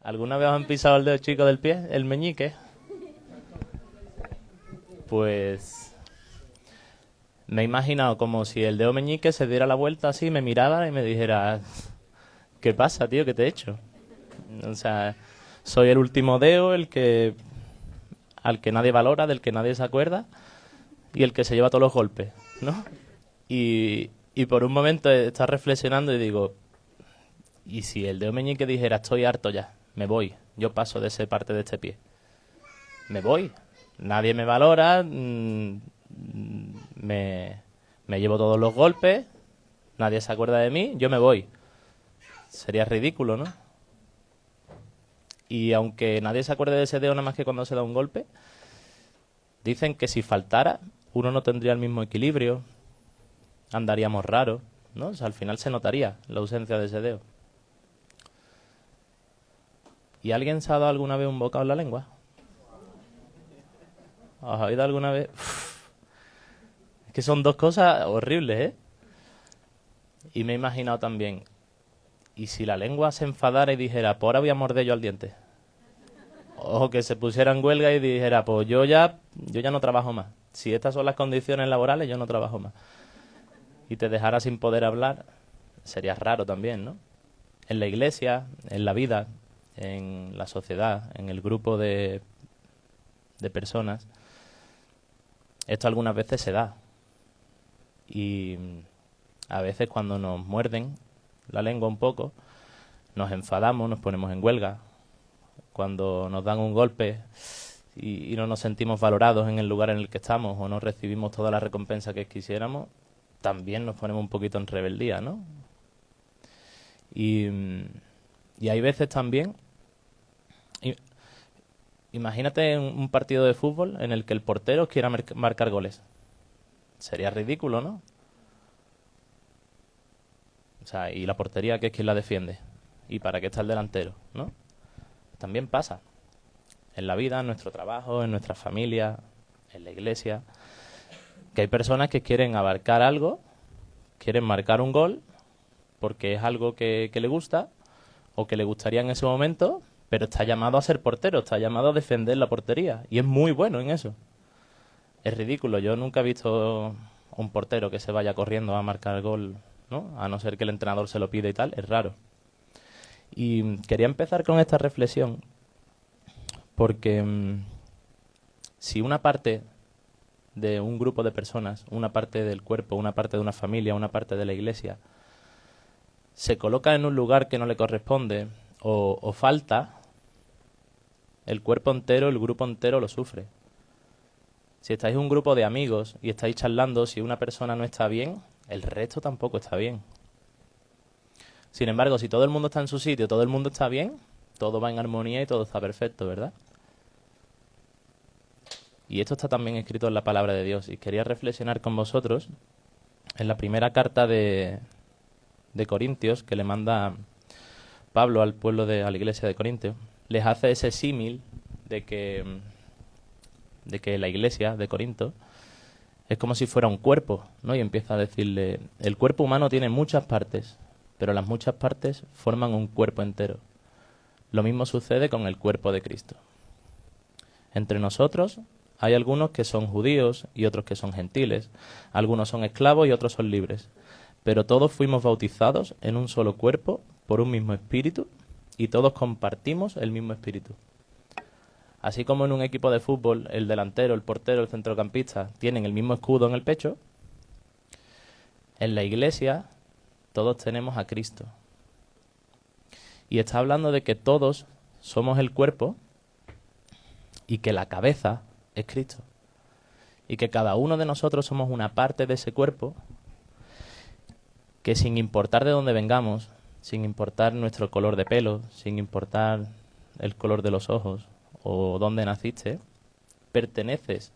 ¿Alguna vez os han pisado el dedo chico del pie, el meñique? Pues me he imaginado como si el dedo meñique se diera la vuelta así, me mirara y me dijera, ¿qué pasa, tío? ¿Qué te he hecho? O sea, soy el último dedo, al que nadie valora, del que nadie se acuerda y el que se lleva todos los golpes, ¿no? Y por un momento estás reflexionando y digo, ¿y si el dedo meñique dijera, estoy harto ya, me voy, yo paso de esa parte de este pie? Me voy, nadie me valora, me llevo todos los golpes, nadie se acuerda de mí, yo me voy. Sería ridículo, ¿no? Y aunque nadie se acuerde de ese dedo nada más que cuando se da un golpe, dicen que si faltara, uno no tendría el mismo equilibrio, andaríamos raros, ¿no? O sea, al final se notaría la ausencia de ese dedo. ¿Y alguien se ha dado alguna vez un bocado en la lengua? ¿Os habéis dado alguna vez? Uf, es que son dos cosas horribles, ¿eh? Y me he imaginado también, ¿y si la lengua se enfadara y dijera, pues ahora voy a morder yo al diente? O que se pusiera en huelga y dijera, pues yo ya no trabajo más. Si estas son las condiciones laborales, yo no trabajo más. Y te dejara sin poder hablar, sería raro también, ¿no? En la iglesia, en la vida, en la sociedad, en el grupo de personas, esto algunas veces se da. Y a veces cuando nos muerden la lengua un poco, nos enfadamos, nos ponemos en huelga. Cuando nos dan un golpe y no nos sentimos valorados en el lugar en el que estamos o no recibimos toda la recompensa que quisiéramos, también nos ponemos un poquito en rebeldía, ¿no? Y, y hay veces también, i- imagínate un partido de fútbol en el que el portero quiera marcar goles. Sería ridículo, ¿no? O sea, y la portería, que es quien la defiende. ¿Y para qué está el delantero, no? También pasa en la vida, en nuestro trabajo, en nuestra familia, en la iglesia, que hay personas que quieren abarcar algo, quieren marcar un gol, porque es algo que le gusta o que le gustaría en ese momento, pero está llamado a ser portero, está llamado a defender la portería y es muy bueno en eso. Es ridículo, yo nunca he visto un portero que se vaya corriendo a marcar el gol, ¿no? A no ser que el entrenador se lo pida y tal, es raro. Y quería empezar con esta reflexión porque si una parte de un grupo de personas, una parte del cuerpo, una parte de una familia, una parte de la iglesia, se coloca en un lugar que no le corresponde o falta, el cuerpo entero, el grupo entero lo sufre. Si estáis un grupo de amigos y estáis charlando, si una persona no está bien, el resto tampoco está bien. Sin embargo, si todo el mundo está en su sitio, todo el mundo está bien, todo va en armonía y todo está perfecto, ¿verdad? Y esto está también escrito en la palabra de Dios. Y quería reflexionar con vosotros en la primera carta de Corintios que le manda Pablo al a la iglesia de Corintios. Les hace ese símil de que la iglesia de Corinto es como si fuera un cuerpo, ¿no? Y empieza a decirle, el cuerpo humano tiene muchas partes, pero las muchas partes forman un cuerpo entero. Lo mismo sucede con el cuerpo de Cristo. Entre nosotros hay algunos que son judíos y otros que son gentiles, algunos son esclavos y otros son libres, pero todos fuimos bautizados en un solo cuerpo por un mismo espíritu y todos compartimos el mismo espíritu. Así como en un equipo de fútbol el delantero, el portero, el centrocampista tienen el mismo escudo en el pecho, en la iglesia todos tenemos a Cristo. Y está hablando de que todos somos el cuerpo y que la cabeza es Cristo. Y que cada uno de nosotros somos una parte de ese cuerpo que sin importar de dónde vengamos, sin importar nuestro color de pelo, sin importar el color de los ojos o dónde naciste, perteneces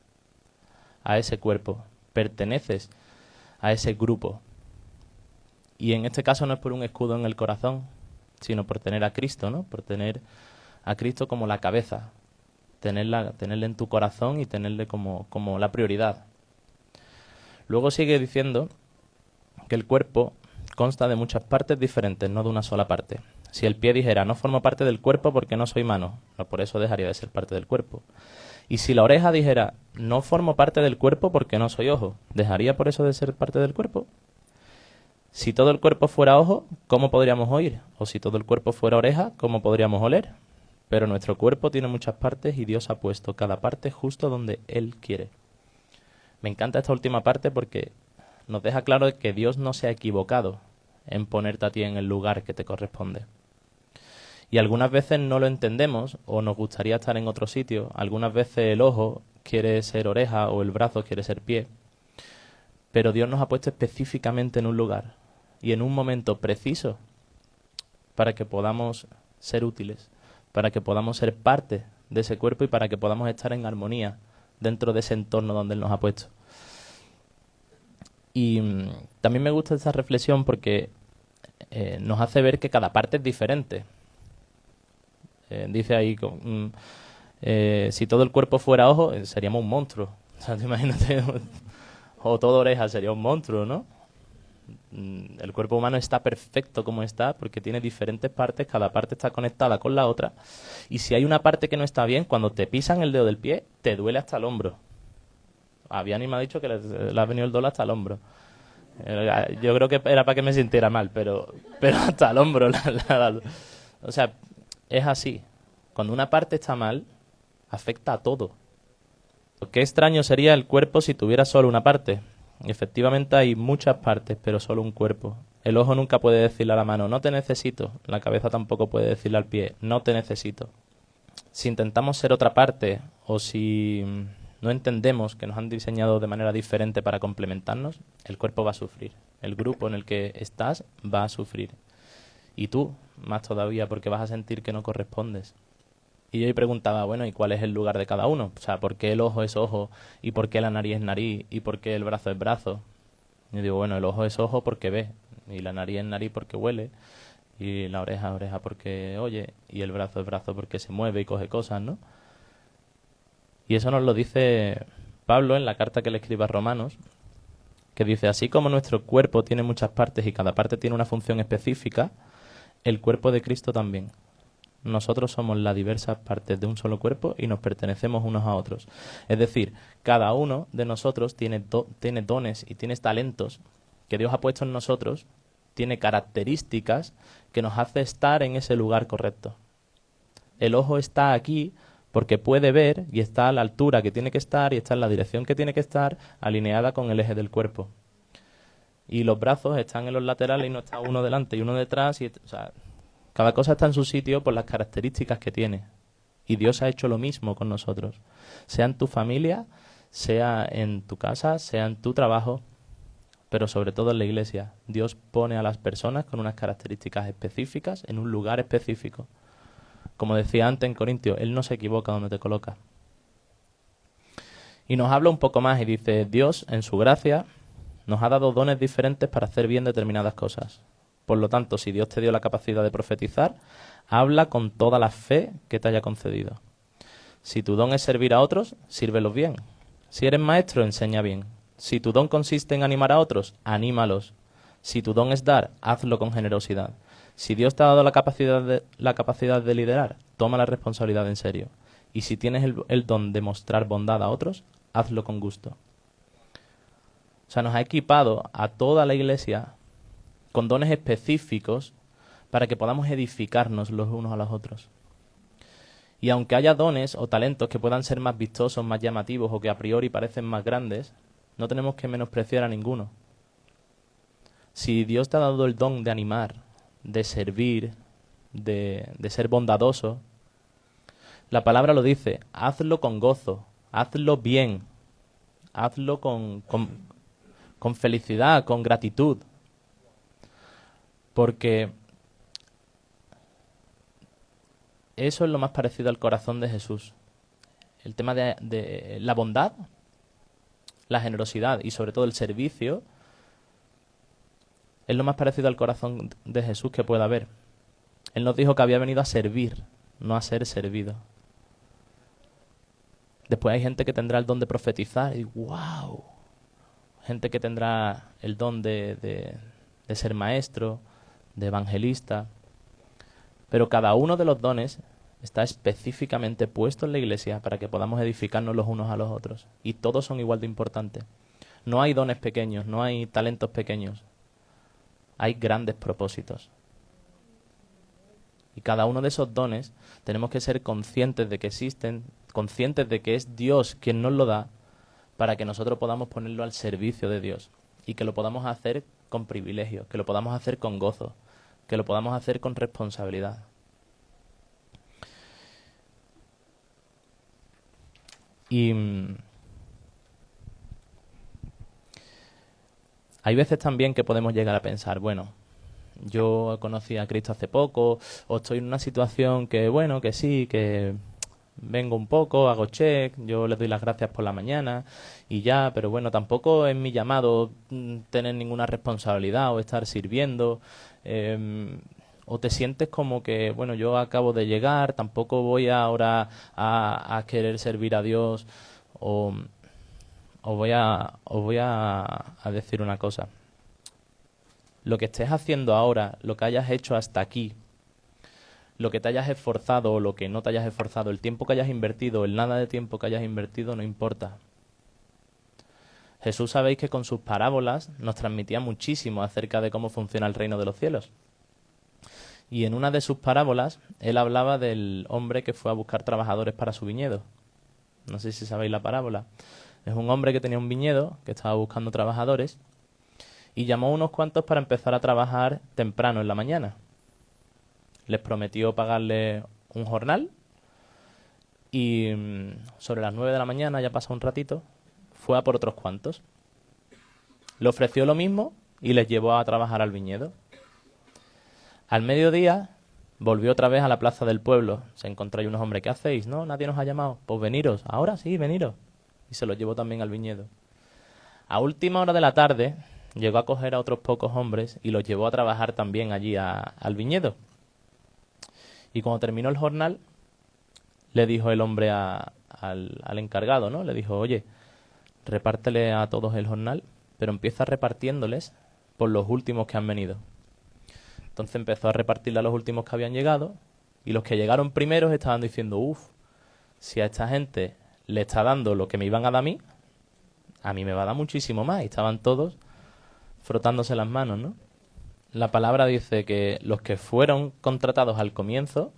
a ese cuerpo, perteneces a ese grupo. Y en este caso no es por un escudo en el corazón, sino por tener a Cristo, ¿no? Por tener a Cristo como la cabeza, tenerle en tu corazón y tenerle como la prioridad. Luego sigue diciendo que el cuerpo consta de muchas partes diferentes, no de una sola parte. Si el pie dijera, no formo parte del cuerpo porque no soy mano, no, por eso dejaría de ser parte del cuerpo. Y si la oreja dijera, no formo parte del cuerpo porque no soy ojo, ¿dejaría por eso de ser parte del cuerpo? Si todo el cuerpo fuera ojo, ¿cómo podríamos oír? O si todo el cuerpo fuera oreja, ¿cómo podríamos oler? Pero nuestro cuerpo tiene muchas partes y Dios ha puesto cada parte justo donde Él quiere. Me encanta esta última parte porque nos deja claro que Dios no se ha equivocado en ponerte a ti en el lugar que te corresponde. Y algunas veces no lo entendemos o nos gustaría estar en otro sitio. Algunas veces el ojo quiere ser oreja o el brazo quiere ser pie. Pero Dios nos ha puesto específicamente en un lugar y en un momento preciso para que podamos ser útiles, para que podamos ser parte de ese cuerpo y para que podamos estar en armonía dentro de ese entorno donde Él nos ha puesto. Y también me gusta esta reflexión porque nos hace ver que cada parte es diferente. Dice ahí, si todo el cuerpo fuera ojo, seríamos un monstruo. O sea, imagínate, o todo oreja sería un monstruo, ¿no? El cuerpo humano está perfecto como está porque tiene diferentes partes, cada parte está conectada con la otra. Y si hay una parte que no está bien, cuando te pisan el dedo del pie, te duele hasta el hombro. Había me ha dicho que le ha venido el dolor hasta el hombro. Yo creo que era para que me sintiera mal, pero hasta el hombro. O sea, es así. Cuando una parte está mal, afecta a todo. Qué extraño sería el cuerpo si tuviera solo una parte. Efectivamente hay muchas partes, pero solo un cuerpo. El ojo nunca puede decirle a la mano, no te necesito. La cabeza tampoco puede decirle al pie, no te necesito. Si intentamos ser otra parte o si no entendemos que nos han diseñado de manera diferente para complementarnos, el cuerpo va a sufrir. El grupo en el que estás va a sufrir. Y tú, más todavía, porque vas a sentir que no correspondes. Y yo preguntaba, bueno, ¿y cuál es el lugar de cada uno? O sea, ¿por qué el ojo es ojo? ¿Y por qué la nariz es nariz? ¿Y por qué el brazo es brazo? Y yo digo, bueno, el ojo es ojo porque ve. Y la nariz es nariz porque huele. Y la oreja es oreja porque oye. Y el brazo es brazo porque se mueve y coge cosas, ¿no? Y eso nos lo dice Pablo en la carta que le escribe a Romanos, que dice, así como nuestro cuerpo tiene muchas partes y cada parte tiene una función específica, el cuerpo de Cristo también. Nosotros somos las diversas partes de un solo cuerpo y nos pertenecemos unos a otros. Es decir, cada uno de nosotros tiene dones y tiene talentos que Dios ha puesto en nosotros, tiene características que nos hace estar en ese lugar correcto. El ojo está aquí porque puede ver y está a la altura que tiene que estar y está en la dirección que tiene que estar, alineada con el eje del cuerpo. Y los brazos están en los laterales y no está uno delante y uno detrás. O sea, cada cosa está en su sitio por las características que tiene. Y Dios ha hecho lo mismo con nosotros. Sea en tu familia, sea en tu casa, sea en tu trabajo, pero sobre todo en la iglesia. Dios pone a las personas con unas características específicas en un lugar específico. Como decía antes en Corintios, Él no se equivoca donde te coloca. Y nos habla un poco más y dice, Dios, en su gracia, nos ha dado dones diferentes para hacer bien determinadas cosas. Por lo tanto, si Dios te dio la capacidad de profetizar, habla con toda la fe que te haya concedido. Si tu don es servir a otros, sírvelos bien. Si eres maestro, enseña bien. Si tu don consiste en animar a otros, anímalos. Si tu don es dar, hazlo con generosidad. Si Dios te ha dado la capacidad de liderar, toma la responsabilidad en serio. Y si tienes el don de mostrar bondad a otros, hazlo con gusto. O sea, nos ha equipado a toda la iglesia con dones específicos para que podamos edificarnos los unos a los otros. Y aunque haya dones o talentos que puedan ser más vistosos, más llamativos o que a priori parecen más grandes, no tenemos que menospreciar a ninguno. Si Dios te ha dado el don de animar, de servir, de ser bondadoso, la palabra lo dice, hazlo con gozo, hazlo bien, hazlo con felicidad, con gratitud. Porque eso es lo más parecido al corazón de Jesús. El tema de la bondad, la generosidad y sobre todo el servicio es lo más parecido al corazón de Jesús que pueda haber. Él nos dijo que había venido a servir, no a ser servido. Después hay gente que tendrá el don de profetizar y ¡wow! Gente que tendrá el don de ser maestro, de evangelista. Pero cada uno de los dones está específicamente puesto en la Iglesia para que podamos edificarnos los unos a los otros. Y todos son igual de importantes. No hay dones pequeños, no hay talentos pequeños. Hay grandes propósitos. Y cada uno de esos dones tenemos que ser conscientes de que existen, conscientes de que es Dios quien nos lo da, para que nosotros podamos ponerlo al servicio de Dios. Y que lo podamos hacer con privilegio, que lo podamos hacer con gozo, que lo podamos hacer con responsabilidad. Y hay veces también que podemos llegar a pensar, bueno, yo conocí a Cristo hace poco, o estoy en una situación que, bueno, que sí, que vengo un poco, hago check, yo les doy las gracias por la mañana y ya, pero bueno, tampoco es mi llamado tener ninguna responsabilidad o estar sirviendo. O te sientes como que, bueno, yo acabo de llegar, tampoco voy ahora a querer servir a Dios, o os voy a decir una cosa. Lo que estés haciendo ahora, lo que hayas hecho hasta aquí, lo que te hayas esforzado o lo que no te hayas esforzado, el tiempo que hayas invertido, el nada de tiempo que hayas invertido, no importa. Jesús, sabéis que con sus parábolas nos transmitía muchísimo acerca de cómo funciona el reino de los cielos. Y en una de sus parábolas, él hablaba del hombre que fue a buscar trabajadores para su viñedo. No sé si sabéis la parábola. Es un hombre que tenía un viñedo, que estaba buscando trabajadores, y llamó a unos cuantos para empezar a trabajar temprano en la mañana. Les prometió pagarle un jornal y sobre las 9 de la mañana, ya pasó un ratito, fue a por otros cuantos. Le ofreció lo mismo y les llevó a trabajar al viñedo. Al mediodía volvió otra vez a la plaza del pueblo. Se encontró ahí unos hombres. ¿Qué hacéis? No, nadie nos ha llamado. Pues veniros. Ahora sí, veniros. Y se los llevó también al viñedo. A última hora de la tarde llegó a coger a otros pocos hombres y los llevó a trabajar también allí al viñedo. Y cuando terminó el jornal, le dijo el hombre al encargado, ¿no? Le dijo, oye, repártele a todos el jornal, pero empieza repartiéndoles por los últimos que han venido. Entonces empezó a repartirle a los últimos que habían llegado, y los que llegaron primeros estaban diciendo, si a esta gente le está dando lo que me iban a dar a mí me va a dar muchísimo más. Y estaban todos frotándose las manos, ¿no? La palabra dice que los que fueron contratados al comienzo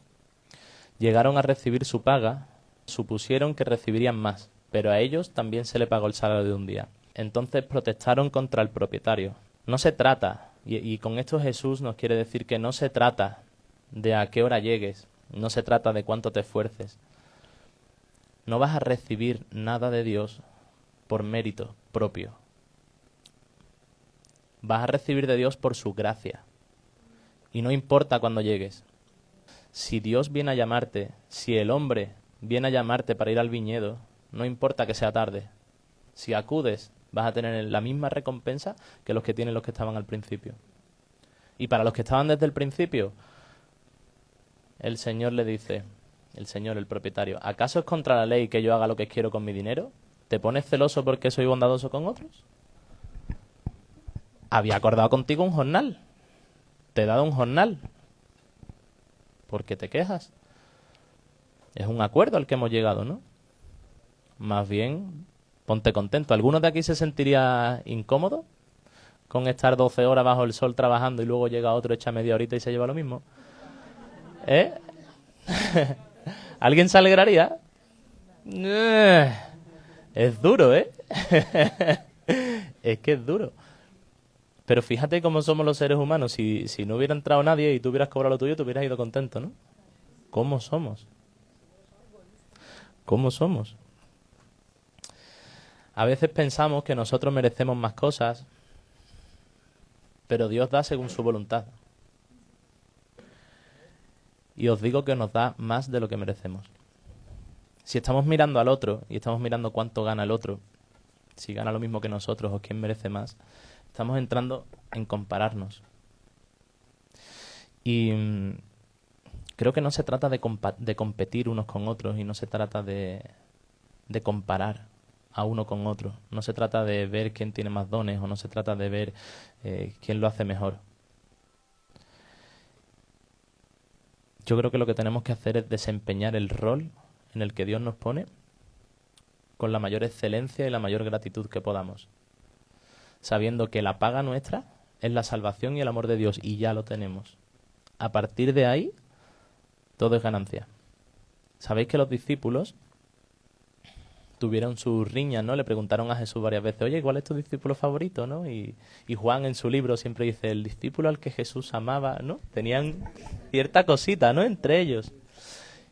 llegaron a recibir su paga, supusieron que recibirían más, pero a ellos también se le pagó el salario de un día. Entonces protestaron contra el propietario. No se trata, y con esto Jesús nos quiere decir que no se trata de a qué hora llegues, no se trata de cuánto te esfuerces. No vas a recibir nada de Dios por mérito propio. Vas a recibir de Dios por su gracia. Y no importa cuándo llegues. Si Dios viene a llamarte, si el hombre viene a llamarte para ir al viñedo, no importa que sea tarde. Si acudes, vas a tener la misma recompensa que los que tienen los que estaban al principio. Y para los que estaban desde el principio, el Señor le dice, el Señor, el propietario, ¿acaso es contra la ley que yo haga lo que quiero con mi dinero? ¿Te pones celoso porque soy bondadoso con otros? Había acordado contigo un jornal. Te he dado un jornal. ¿Por qué te quejas? Es un acuerdo al que hemos llegado, ¿no? Más bien, ponte contento. ¿Alguno de aquí se sentiría incómodo con estar 12 horas bajo el sol trabajando y luego llega otro, echa media horita y se lleva lo mismo? ¿Eh? ¿Alguien se alegraría? Es duro, ¿eh? Es que es duro. Pero fíjate cómo somos los seres humanos. Si no hubiera entrado nadie y tú hubieras cobrado lo tuyo, te hubieras ido contento, ¿no? ¿Cómo somos? ¿Cómo somos? A veces pensamos que nosotros merecemos más cosas, pero Dios da según su voluntad. Y os digo que nos da más de lo que merecemos. Si estamos mirando al otro y estamos mirando cuánto gana el otro, si gana lo mismo que nosotros o quién merece más, estamos entrando en compararnos. Y creo que no se trata de competir unos con otros y no se trata de comparar a uno con otro. No se trata de ver quién tiene más dones o no se trata de ver quién lo hace mejor. Yo creo que lo que tenemos que hacer es desempeñar el rol en el que Dios nos pone con la mayor excelencia y la mayor gratitud que podamos, sabiendo que la paga nuestra es la salvación y el amor de Dios, y ya lo tenemos. A partir de ahí, todo es ganancia. Sabéis que los discípulos tuvieron sus riñas, ¿no? Le preguntaron a Jesús varias veces, oye, ¿cuál es tu discípulo favorito, no? Y Juan en su libro siempre dice, el discípulo al que Jesús amaba, ¿no? Tenían cierta cosita, ¿no? Entre ellos.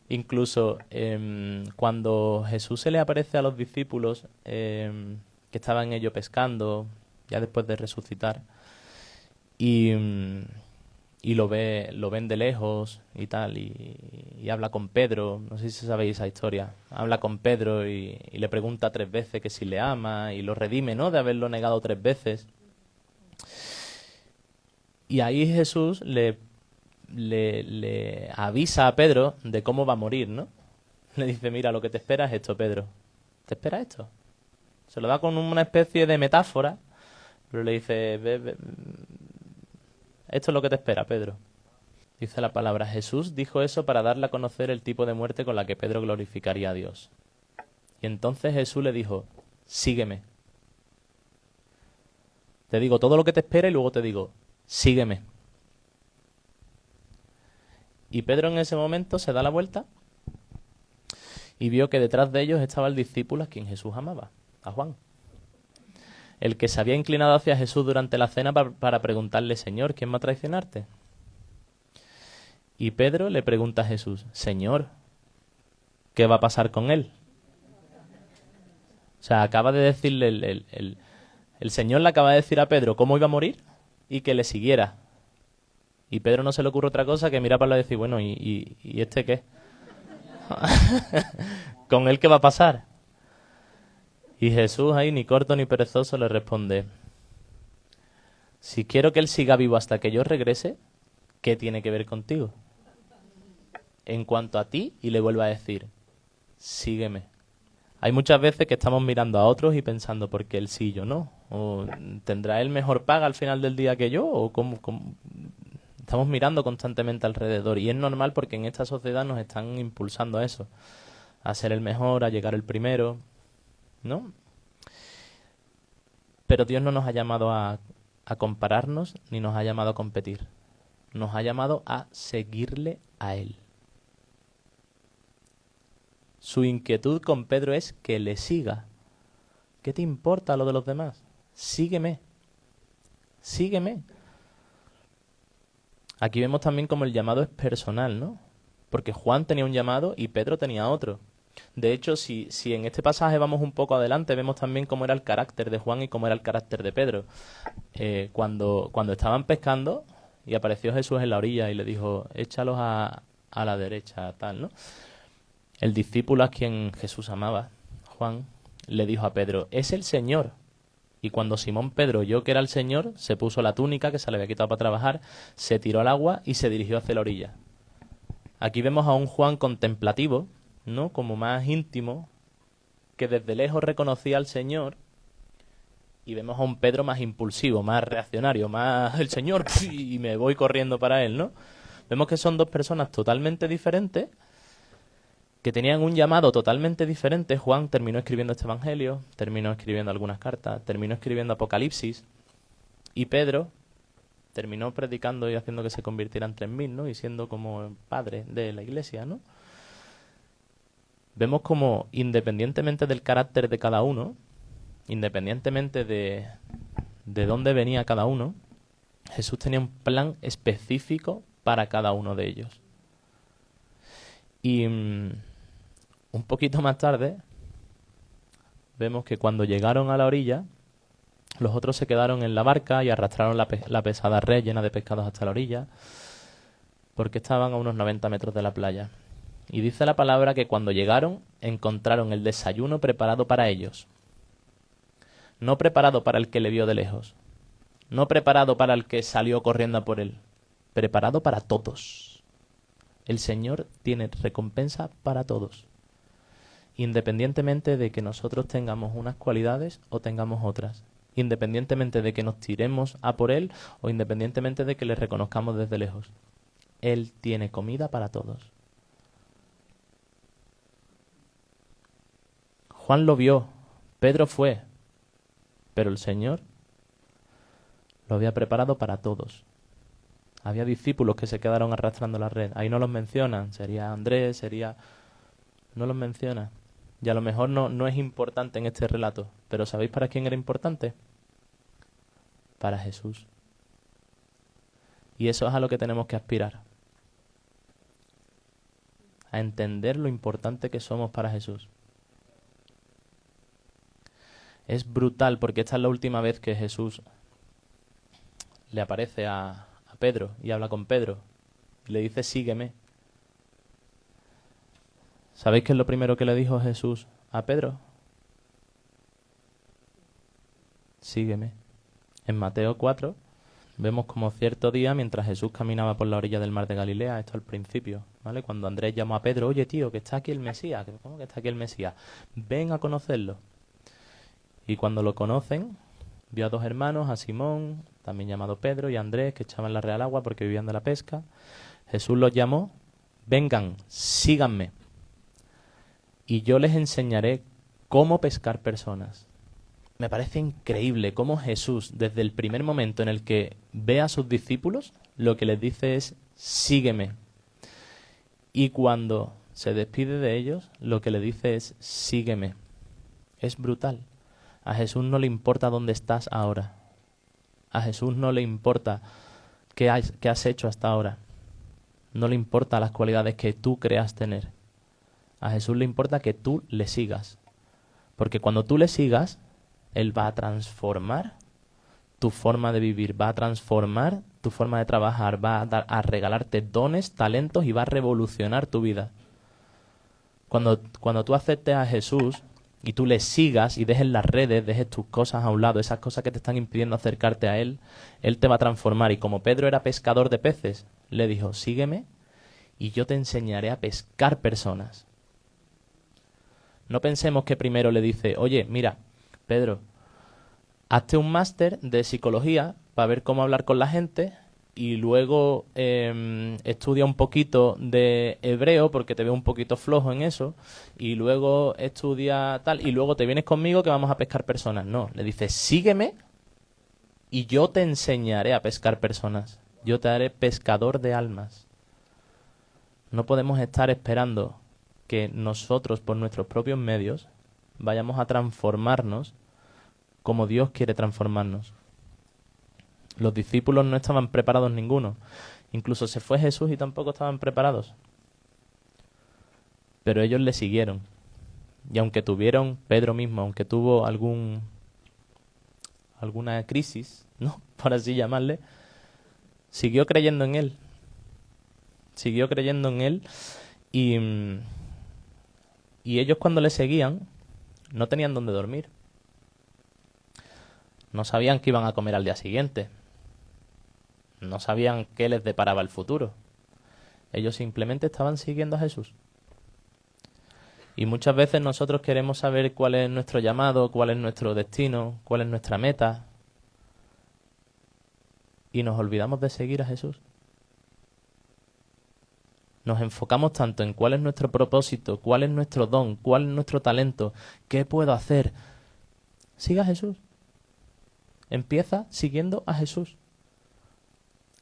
Incluso cuando Jesús se le aparece a los discípulos que estaban ellos pescando, ya después de resucitar, y lo ven de lejos y tal, y habla con Pedro, no sé si sabéis esa historia, habla con Pedro y le pregunta 3 veces que si le ama, y lo redime, ¿no?, de haberlo negado 3 veces. Y ahí Jesús le avisa a Pedro de cómo va a morir, ¿no? Le dice, mira, lo que te espera es esto, Pedro. ¿Te espera esto? Se lo da con una especie de metáfora, pero le dice, esto es lo que te espera, Pedro. Dice la palabra, Jesús dijo eso para darle a conocer el tipo de muerte con la que Pedro glorificaría a Dios. Y entonces Jesús le dijo, sígueme. Te digo todo lo que te espera y luego te digo, sígueme. Y Pedro en ese momento se da la vuelta y vio que detrás de ellos estaba el discípulo a quien Jesús amaba, a Juan. El que se había inclinado hacia Jesús durante la cena para preguntarle, Señor, ¿quién va a traicionarte? Y Pedro le pregunta a Jesús, Señor, ¿qué va a pasar con él? O sea, acaba de decirle, el Señor le acaba de decir a Pedro cómo iba a morir y que le siguiera. Y Pedro no se le ocurre otra cosa que mirar para y decir, bueno, ¿y este qué? ¿Con él qué va a pasar? Y Jesús ahí, ni corto ni perezoso, le responde, si quiero que él siga vivo hasta que yo regrese, ¿qué tiene que ver contigo? En cuanto a ti, y le vuelve a decir, sígueme. Hay muchas veces que estamos mirando a otros y pensando, ¿por qué él sí y yo no? ¿O tendrá él mejor paga al final del día que yo? ¿O cómo? Estamos mirando constantemente alrededor, y es normal porque en esta sociedad nos están impulsando a eso, a ser el mejor, a llegar el primero, ¿no? Pero Dios no nos ha llamado a compararnos, ni nos ha llamado a competir. Nos ha llamado a seguirle a Él. Su inquietud con Pedro es que le siga. ¿Qué te importa lo de los demás? Sígueme. Sígueme. Aquí vemos también como el llamado es personal, ¿no? Porque Juan tenía un llamado y Pedro tenía otro. De hecho, si en este pasaje vamos un poco adelante, vemos también cómo era el carácter de Juan y cómo era el carácter de Pedro. Cuando estaban pescando y apareció Jesús en la orilla y le dijo, échalos a la derecha, tal, ¿no? El discípulo a quien Jesús amaba, Juan, le dijo a Pedro, es el Señor. Y cuando Simón Pedro oyó que era el Señor, se puso la túnica que se le había quitado para trabajar, se tiró al agua y se dirigió hacia la orilla. Aquí vemos a un Juan contemplativo, ¿no?, como más íntimo, que desde lejos reconocía al Señor, y vemos a un Pedro más impulsivo, más reaccionario, más el Señor, y me voy corriendo para él, ¿no? Vemos que son dos personas totalmente diferentes, que tenían un llamado totalmente diferente. Juan terminó escribiendo este evangelio, terminó escribiendo algunas cartas, terminó escribiendo Apocalipsis, y Pedro terminó predicando y haciendo que se convirtieran 3000, ¿no?, y siendo como el padre de la iglesia, ¿no? Vemos como, independientemente del carácter de cada uno, independientemente de dónde venía cada uno, Jesús tenía un plan específico para cada uno de ellos. Y un poquito más tarde vemos que cuando llegaron a la orilla, los otros se quedaron en la barca y arrastraron la pesada red llena de pescados hasta la orilla, porque estaban a unos 90 metros de la playa. Y dice la palabra que cuando llegaron encontraron el desayuno preparado para ellos. No preparado para el que le vio de lejos, no preparado para el que salió corriendo a por él, preparado para todos. El Señor tiene recompensa para todos, independientemente de que nosotros tengamos unas cualidades o tengamos otras, independientemente de que nos tiremos a por Él o independientemente de que le reconozcamos desde lejos. Él tiene comida para todos. Juan lo vio, Pedro fue, pero el Señor lo había preparado para todos. Había discípulos que se quedaron arrastrando la red. Ahí no los mencionan. Sería Andrés, no los menciona. Y a lo mejor no es importante en este relato. Pero ¿sabéis para quién era importante? Para Jesús. Y eso es a lo que tenemos que aspirar. A entender lo importante que somos para Jesús. Es brutal porque esta es la última vez que Jesús le aparece a Pedro y habla con Pedro. Le dice, sígueme. ¿Sabéis qué es lo primero que le dijo Jesús a Pedro? Sígueme. En Mateo 4 vemos como cierto día, mientras Jesús caminaba por la orilla del mar de Galilea, esto al principio, ¿vale? Cuando Andrés llamó a Pedro, oye tío, que está aquí el Mesías. ¿Cómo que está aquí el Mesías? Ven a conocerlo. Y cuando lo conocen, vio a dos hermanos, a Simón, también llamado Pedro, y a Andrés, que echaban la real agua porque vivían de la pesca. Jesús los llamó, vengan, síganme, y yo les enseñaré cómo pescar personas. Me parece increíble cómo Jesús, desde el primer momento en el que ve a sus discípulos, lo que les dice es, sígueme. Y cuando se despide de ellos, lo que le dice es, sígueme. Es brutal. A Jesús no le importa dónde estás ahora. A Jesús no le importa qué has hecho hasta ahora. No le importa las cualidades que tú creas tener. A Jesús le importa que tú le sigas. Porque cuando tú le sigas, Él va a transformar tu forma de vivir, va a transformar tu forma de trabajar, va a regalarte dones, talentos y va a revolucionar tu vida. Cuando tú aceptes a Jesús y tú le sigas y dejes las redes, dejes tus cosas a un lado, esas cosas que te están impidiendo acercarte a Él, Él te va a transformar. Y como Pedro era pescador de peces, le dijo, sígueme y yo te enseñaré a pescar personas. No pensemos que primero le dice, oye, mira, Pedro, hazte un máster de psicología para ver cómo hablar con la gente y luego estudia un poquito de hebreo porque te veo un poquito flojo en eso y luego estudia tal y luego te vienes conmigo que vamos a pescar personas. No, le dice, sígueme y yo te enseñaré a pescar personas. Yo te haré pescador de almas. No podemos estar esperando que nosotros por nuestros propios medios vayamos a transformarnos como Dios quiere transformarnos. Los discípulos no estaban preparados ninguno. Incluso se fue Jesús y tampoco estaban preparados. Pero ellos le siguieron. Y aunque tuvieron, Pedro mismo, aunque tuvo alguna crisis, ¿no? Por así llamarle, siguió creyendo en Él. Siguió creyendo en Él y ellos cuando le seguían no tenían dónde dormir. No sabían qué iban a comer al día siguiente. No sabían qué les deparaba el futuro. Ellos simplemente estaban siguiendo a Jesús. Y muchas veces nosotros queremos saber cuál es nuestro llamado, cuál es nuestro destino, cuál es nuestra meta. Y nos olvidamos de seguir a Jesús. Nos enfocamos tanto en cuál es nuestro propósito, cuál es nuestro don, cuál es nuestro talento, qué puedo hacer. Siga a Jesús. Empieza siguiendo a Jesús.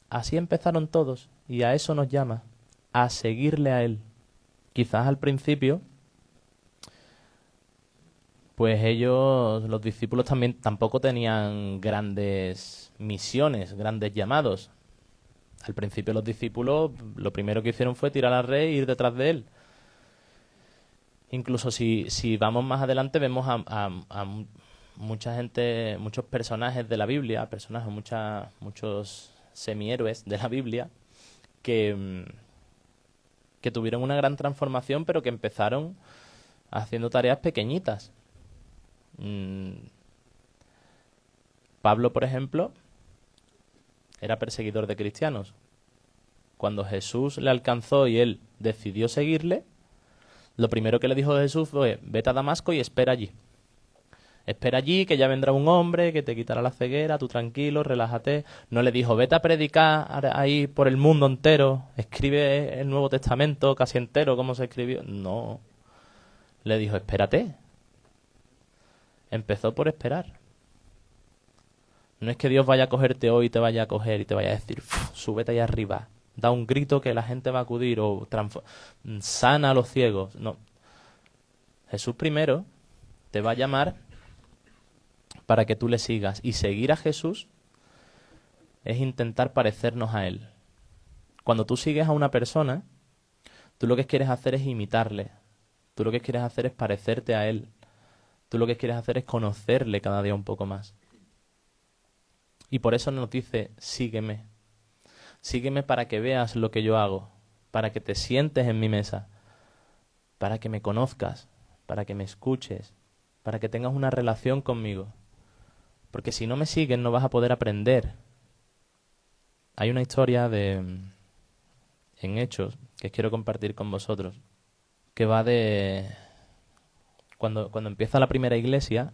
Así empezaron todos y a eso nos llama, a seguirle a Él. Quizás al principio, pues ellos, los discípulos tampoco tenían grandes misiones, grandes llamados. Al principio los discípulos lo primero que hicieron fue tirar la red e ir detrás de Él. Incluso si vamos más adelante vemos a mucha gente, muchos personajes de la Biblia, muchos semihéroes de la Biblia que tuvieron una gran transformación pero que empezaron haciendo tareas pequeñitas. Pablo, por ejemplo, era perseguidor de cristianos. Cuando Jesús le alcanzó y él decidió seguirle, lo primero que le dijo Jesús fue, vete a Damasco y espera allí. Espera allí, que ya vendrá un hombre que te quitará la ceguera, tú tranquilo, relájate. No le dijo, vete a predicar ahí por el mundo entero, escribe el Nuevo Testamento casi entero, como se escribió. No. Le dijo, espérate. Empezó por esperar. No es que Dios vaya a cogerte hoy y te vaya a coger y te vaya a decir, súbete ahí arriba, da un grito que la gente va a acudir o sana a los ciegos. No. Jesús primero te va a llamar para que tú le sigas. Y seguir a Jesús es intentar parecernos a Él. Cuando tú sigues a una persona, tú lo que quieres hacer es imitarle. Tú lo que quieres hacer es parecerte a Él. Tú lo que quieres hacer es conocerle cada día un poco más. Y por eso nos dice, sígueme. Sígueme para que veas lo que yo hago, para que te sientes en mi mesa, para que me conozcas, para que me escuches, para que tengas una relación conmigo. Porque si no me sigues no vas a poder aprender. Hay una historia en Hechos que quiero compartir con vosotros, que va de cuando empieza la primera iglesia,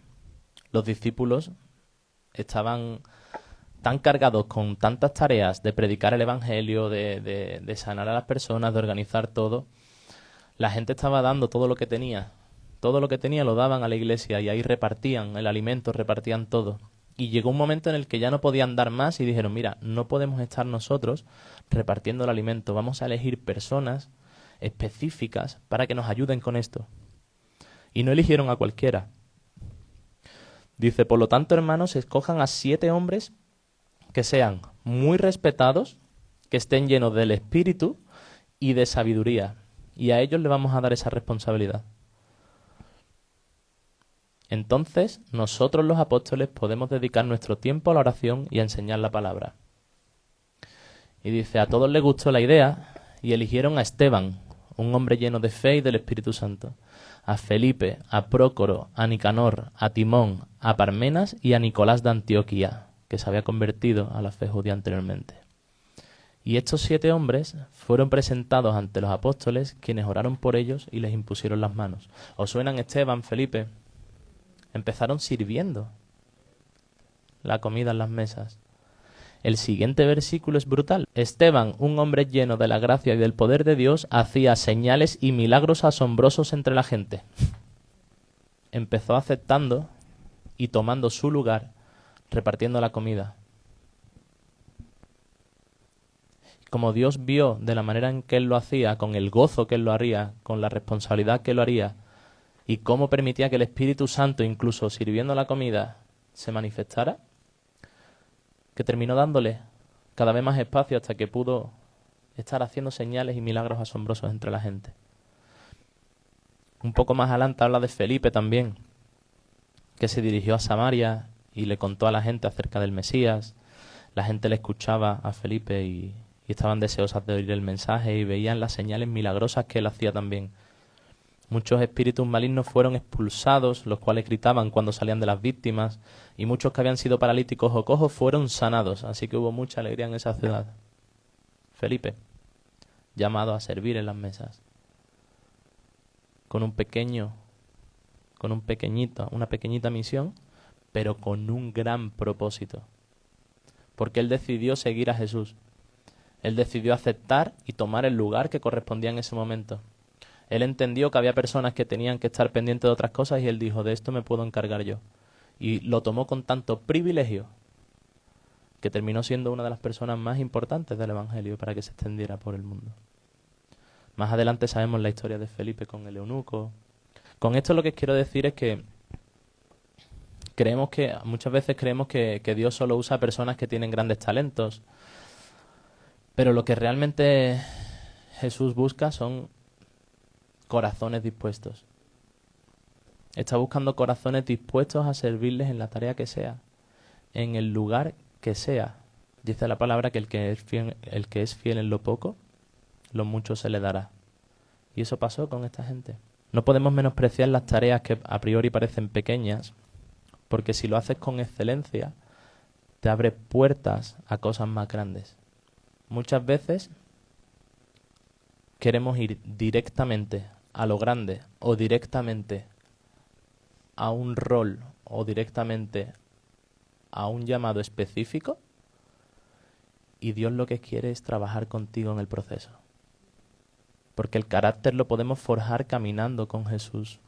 los discípulos estaban tan cargados con tantas tareas de predicar el evangelio, de sanar a las personas, de organizar todo. La gente estaba dando todo lo que tenía. Todo lo que tenía lo daban a la iglesia y ahí repartían el alimento, repartían todo. Y llegó un momento en el que ya no podían dar más y dijeron, mira, no podemos estar nosotros repartiendo el alimento, vamos a elegir personas específicas para que nos ayuden con esto. Y no eligieron a cualquiera. Dice, por lo tanto, hermanos, escojan a 7 hombres que sean muy respetados, que estén llenos del Espíritu y de sabiduría. Y a ellos le vamos a dar esa responsabilidad. Entonces, nosotros los apóstoles podemos dedicar nuestro tiempo a la oración y a enseñar la palabra. Y dice, a todos les gustó la idea y eligieron a Esteban, un hombre lleno de fe y del Espíritu Santo, a Felipe, a Prócoro, a Nicanor, a Timón, a Parmenas y a Nicolás de Antioquía, que se había convertido a la fe judía anteriormente. Y estos 7 hombres fueron presentados ante los apóstoles, quienes oraron por ellos y les impusieron las manos. ¿Os suenan Esteban, Felipe? Empezaron sirviendo la comida en las mesas. El siguiente versículo es brutal. Esteban, un hombre lleno de la gracia y del poder de Dios, hacía señales y milagros asombrosos entre la gente. Empezó aceptando y tomando su lugar, repartiendo la comida. Como Dios vio de la manera en que él lo hacía, con el gozo que él lo haría, con la responsabilidad que lo haría, y cómo permitía que el Espíritu Santo, incluso sirviendo la comida, se manifestara, que terminó dándole cada vez más espacio hasta que pudo estar haciendo señales y milagros asombrosos entre la gente. Un poco más adelante habla de Felipe también, que se dirigió a Samaria y le contó a la gente acerca del Mesías. La gente le escuchaba a Felipe y estaban deseosas de oír el mensaje y veían las señales milagrosas que él hacía también. Muchos espíritus malignos fueron expulsados, los cuales gritaban cuando salían de las víctimas, y muchos que habían sido paralíticos o cojos fueron sanados, así que hubo mucha alegría en esa ciudad. Felipe, llamado a servir en las mesas, con una pequeñita misión, pero con un gran propósito, porque él decidió seguir a Jesús. Él decidió aceptar y tomar el lugar que correspondía en ese momento. Él entendió que había personas que tenían que estar pendientes de otras cosas y él dijo, de esto me puedo encargar yo. Y lo tomó con tanto privilegio que terminó siendo una de las personas más importantes del Evangelio para que se extendiera por el mundo. Más adelante sabemos la historia de Felipe con el eunuco. Con esto lo que quiero decir es que muchas veces creemos que Dios solo usa a personas que tienen grandes talentos, pero lo que realmente Jesús busca son corazones dispuestos. Está buscando corazones dispuestos a servirles en la tarea que sea, en el lugar que sea. Dice la palabra que el que es fiel en lo poco, lo mucho se le dará. Y eso pasó con esta gente. No podemos menospreciar las tareas que a priori parecen pequeñas, porque si lo haces con excelencia, te abre puertas a cosas más grandes. Muchas veces queremos ir directamente a lo grande o directamente a un rol o directamente a un llamado específico, y Dios lo que quiere es trabajar contigo en el proceso. Porque el carácter lo podemos forjar caminando con Jesús.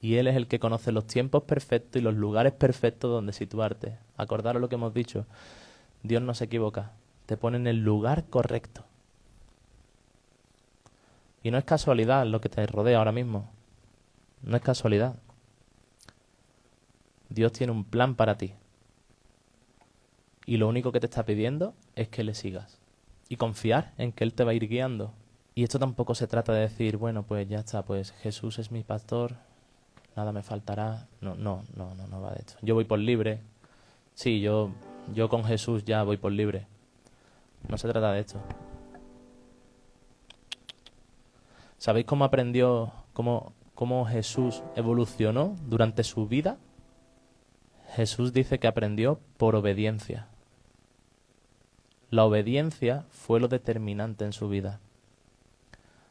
Y Él es el que conoce los tiempos perfectos y los lugares perfectos donde situarte. Acordaros lo que hemos dicho. Dios no se equivoca. Te pone en el lugar correcto. Y no es casualidad lo que te rodea ahora mismo. No es casualidad. Dios tiene un plan para ti. Y lo único que te está pidiendo es que le sigas. Y confiar en que Él te va a ir guiando. Y esto tampoco se trata de decir, bueno, pues ya está, pues Jesús es mi pastor, nada me faltará. No va de esto. Yo voy por libre. Sí, yo con Jesús ya voy por libre. No se trata de esto. ¿Sabéis cómo aprendió, cómo Jesús evolucionó durante su vida? Jesús dice que aprendió por obediencia. La obediencia fue lo determinante en su vida.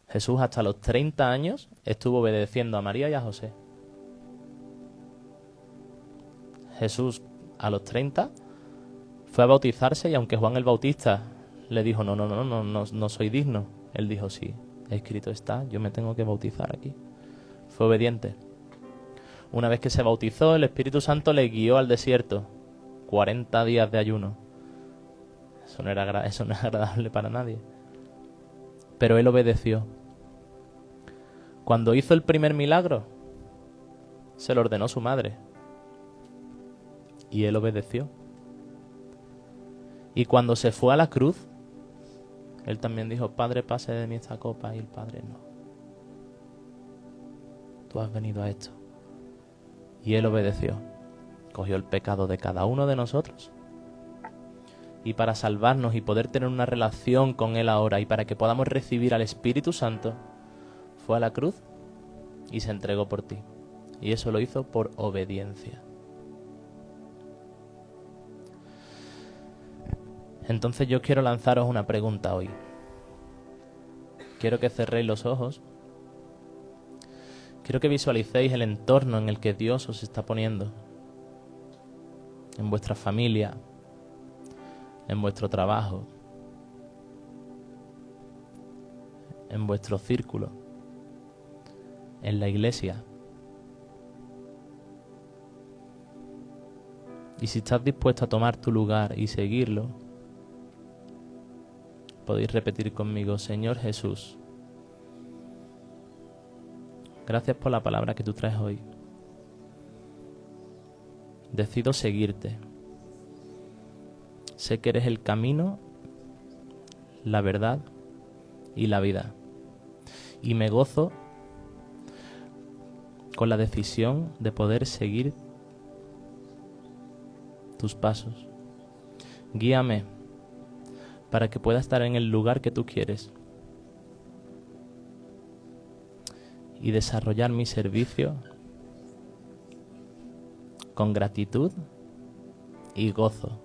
Jesús hasta los 30 años estuvo obedeciendo a María y a José. Jesús a los 30 fue a bautizarse, y aunque Juan el Bautista le dijo no soy digno, él dijo sí, escrito está, yo me tengo que bautizar aquí. Fue obediente. Una vez que se bautizó, el Espíritu Santo le guió al desierto. 40 días de ayuno. Eso no es agradable para nadie. Pero él obedeció. Cuando hizo el primer milagro, se lo ordenó su madre. Y él obedeció. Y cuando se fue a la cruz, él también dijo, Padre, pase de mí esta copa. Y el Padre, no. Tú has venido a esto. Y él obedeció. Cogió el pecado de cada uno de nosotros. Y para salvarnos y poder tener una relación con Él ahora, y para que podamos recibir al Espíritu Santo, fue a la cruz y se entregó por ti. Y eso lo hizo por obediencia. Entonces yo quiero lanzaros una pregunta hoy. Quiero que cerréis los ojos. Quiero que visualicéis el entorno en el que Dios os está poniendo. En vuestra familia, en vuestro trabajo, en vuestro círculo, en la iglesia. Y si estás dispuesto a tomar tu lugar y seguirlo, podéis repetir conmigo, Señor Jesús, gracias por la palabra que tú traes hoy. Decido seguirte. Sé que eres el camino, la verdad y la vida. Y me gozo con la decisión de poder seguir tus pasos. Guíame para que pueda estar en el lugar que tú quieres y desarrollar mi servicio con gratitud y gozo.